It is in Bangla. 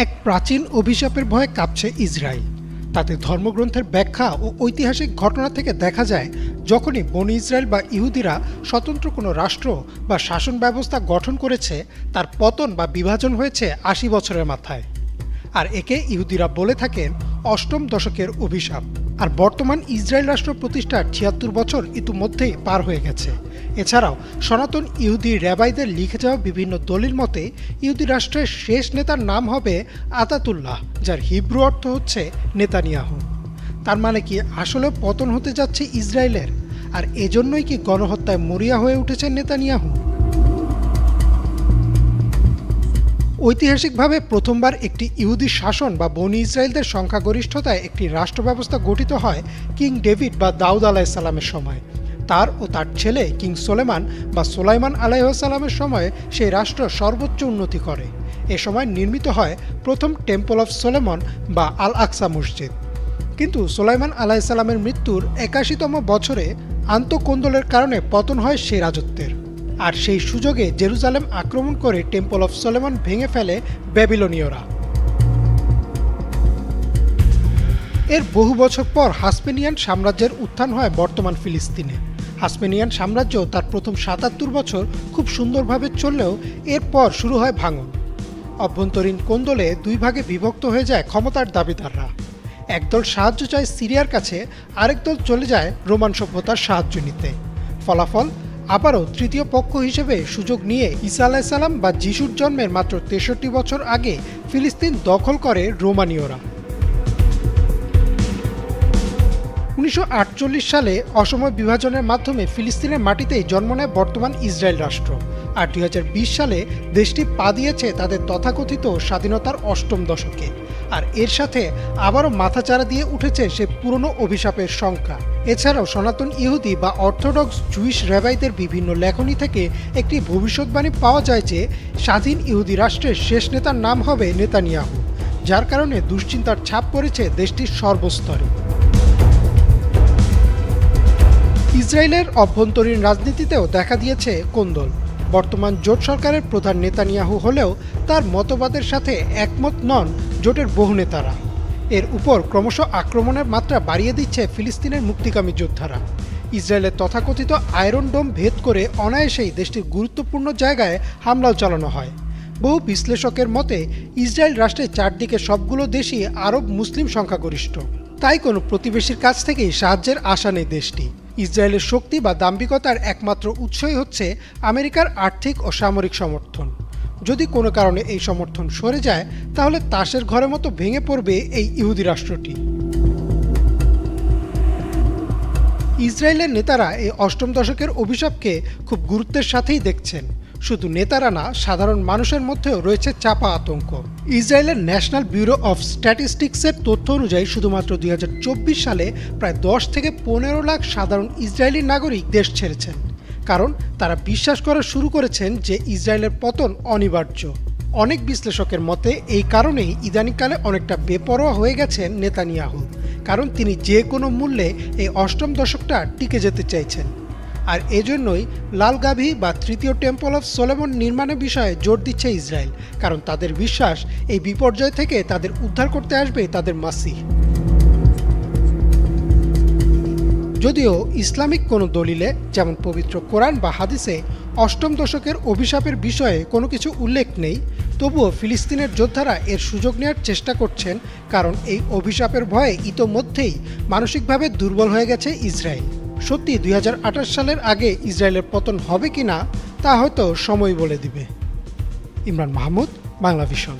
এক প্রাচীন অভিশাপের ভয়ে কাঁপছে ইসরায়েল। তাতে ধর্মগ্রন্থের ব্যাখ্যা ও ঐতিহাসিক ঘটনা থেকে দেখা যায়, যখনই বনি ইসরায়েল বা ইহুদিরা স্বতন্ত্র কোনো রাষ্ট্র বা শাসন ব্যবস্থা গঠন করেছে, তার পতন বা বিভাজন হয়েছে ৮০ বছরের মাথায়। আর একে ইহুদিরা বলে থাকেন অষ্টম দশকের অভিশাপ। আর বর্তমান ইসরায়েল রাষ্ট্র প্রতিষ্ঠার ৭৬ বছর ইতিমধ্যেই পার হয়ে গেছে। এছাড়াও সনাতন ইহুদি র্যাবাইদের লিখে যাওয়া বিভিন্ন দলিল মতে ইহুদি রাষ্ট্রের শেষ নেতার নাম হবে আতাতুল্লাহ, যার হিব্রু অর্থ হচ্ছে নেতানিয়াহু। তার মানে কি আসলে পতন হতে যাচ্ছে ইসরায়েলের? আর এজন্যই কি গণহত্যায় মরিয়া হয়ে উঠেছেন নেতানিয়াহু? ঐতিহাসিকভাবে প্রথমবার একটি ইহুদি শাসন বা বনি ইসরায়েলদের সংখ্যাগরিষ্ঠতায় একটি রাষ্ট্র ব্যবস্থা গঠিত হয় কিং ডেভিড বা দাউদ আলাইসাল্লামের সময়। তার ও তার ছেলে কিং সোলেমান বা সোলাইমান আলাইসাল্লামের সময়ে সেই রাষ্ট্র সর্বোচ্চ উন্নতি করে। এ সময় নির্মিত হয় প্রথম টেম্পল অফ সোলেমন বা আল আকসা মসজিদ। কিন্তু সোলাইমান আলাইসাল্লামের মৃত্যুর ৮১তম বছরে আন্তঃকোন্দলের কারণে পতন হয় সেই রাজত্বের। আর সেই সুযোগে জেরুজালেম আক্রমণ করে টেম্পল অফ সোলেমন ভেঙে ফেলে ব্যাবিলনীয়রা। এর বহু বছর পর হাসপেনিয়ান সাম্রাজ্যের উত্থান হয় বর্তমান ফিলিস্তিনে। হাসপেনিয়ান সাম্রাজ্য তার প্রথম ৭৭ বছর খুব সুন্দরভাবে চললেও এরপর শুরু হয় ভাঙন। অভ্যন্তরীণ কোন্দলে দুই ভাগে বিভক্ত হয়ে যায় ক্ষমতার দাবিদাররা। একদল সাহায্য চায় সিরিয়ার কাছে, আরেক দল চলে যায় রোমান সভ্যতার সাহায্য নিতে। ফলাফল আবারও তৃতীয় পক্ষ হিসেবে সুযোগ নিয়ে ঈসা আলাইসাল্লাম বা যিশুর জন্মের মাত্র ৬৩ বছর আগে ফিলিস্তিন দখল করে রোমানীয়রা। ১৯৪৮ সালে অসময় বিভাজনের মাধ্যমে ফিলিস্তিনের মাটিতেই জন্ম নেয় বর্তমান ইসরায়েল রাষ্ট্র। আর ২০২০ সালে দেশটি পা দিয়েছে তাদের তথাকথিত স্বাধীনতার অষ্টম দশকে। আর এর সাথে আবারও মাথাচাড়া দিয়ে উঠেছে সে পুরনো অভিশাপের শঙ্কা। এছাড়াও সনাতন ইহুদি বা অর্থোডক্স জুইশ র্যাবাইদের বিভিন্ন লেখনী থেকে একটি ভবিষ্যৎবাণী পাওয়া যায় যে স্বাধীন ইহুদি রাষ্ট্রের শেষ নেতার নাম হবে নেতানিয়াহু, যার কারণে দুশ্চিন্তার ছাপ পড়েছে দেশটির সর্বস্তরে। ইসরায়েলের অভ্যন্তরীণ রাজনীতিতেও দেখা দিয়েছে কোন্দল। বর্তমান জোট সরকারের প্রধান নেতানিয়াহু হলেও তার মতবাদের সাথে একমত নন জোটের বহু নেতারা। এর উপর ক্রমশ আক্রমণের মাত্রা বাড়িয়ে দিচ্ছে ফিলিস্তিনের মুক্তিকামী যোদ্ধারা। ইসরায়েলের তথাকথিত আয়রন ডোম ভেদ করে অনায়াসেই দেশটির গুরুত্বপূর্ণ জায়গায় হামলাও চালানো হয়। বহু বিশ্লেষকের মতে ইসরায়েল রাষ্ট্রের চারদিকে সবগুলো দেশই আরব মুসলিম সংখ্যাগরিষ্ঠ। তাই কোনো প্রতিবেশীর কাছ থেকেই সাহায্যের আশা নেই দেশটি। ইসরায়েলের শক্তি বা দাম্ভিকতার একমাত্র উৎসই হচ্ছে আমেরিকার আর্থিক ও সামরিক সমর্থন। যদি কোনো কারণে এই সমর্থন সরে যায়, তাহলে তাসের ঘরের মতো ভেঙে পড়বে এই ইহুদি রাষ্ট্রটি। ইসরায়েলের নেতারা এই অষ্টম দশকের অভিশাপকে খুব গুরুত্বের সাথেই দেখছেন। শুধু নেতারা না, সাধারণ মানুষের মধ্যেও রয়েছে চাপা আতঙ্ক। ইসরায়েলের ন্যাশনাল ব্যুরো অফ স্ট্যাটিস্টিক্সের তথ্য অনুযায়ী শুধুমাত্র ২০২৪ সালে প্রায় ১০ থেকে ১৫ লাখ সাধারণ ইসরায়েলি নাগরিক দেশ ছেড়েছেন, কারণ তারা বিশ্বাস করা শুরু করেছেন যে ইসরায়েলের পতন অনিবার্য। অনেক বিশ্লেষকের মতে এই কারণেই ইদানিংকালে অনেকটা বেপরোয়া হয়ে গেছেন নেতানিয়াহু, কারণ তিনি যে কোনো মূল্যে এই অষ্টম দশকটা টিকে যেতে চাইছেন। আর এজন্যই লাল গাভী বা তৃতীয় টেম্পল অফ সোলেমন নির্মাণের বিষয়ে জোর দিচ্ছে ইসরায়েল, কারণ তাদের বিশ্বাস এই বিপর্যয় থেকে তাদের উদ্ধার করতে আসবে তাদের মাসিহ। যদিও ইসলামিক কোনো দলিলে, যেমন পবিত্র কোরআন বা হাদিসে অষ্টম দশকের অভিশাপের বিষয়ে কোনো কিছু উল্লেখ নেই, তবুও ফিলিস্তিনের যোদ্ধারা এর সুযোগ নেওয়ার চেষ্টা করছেন, কারণ এই অভিশাপের ভয়ে ইতোমধ্যেই মানসিকভাবে দুর্বল হয়ে গেছে ইসরায়েল। সত্যি ২০২৮ সালের আগে ইসরায়েলের পতন হবে কিনা তা হয়তো সময় বলে দিবে। ইমরান মাহমুদ, বাংলা ভিশন।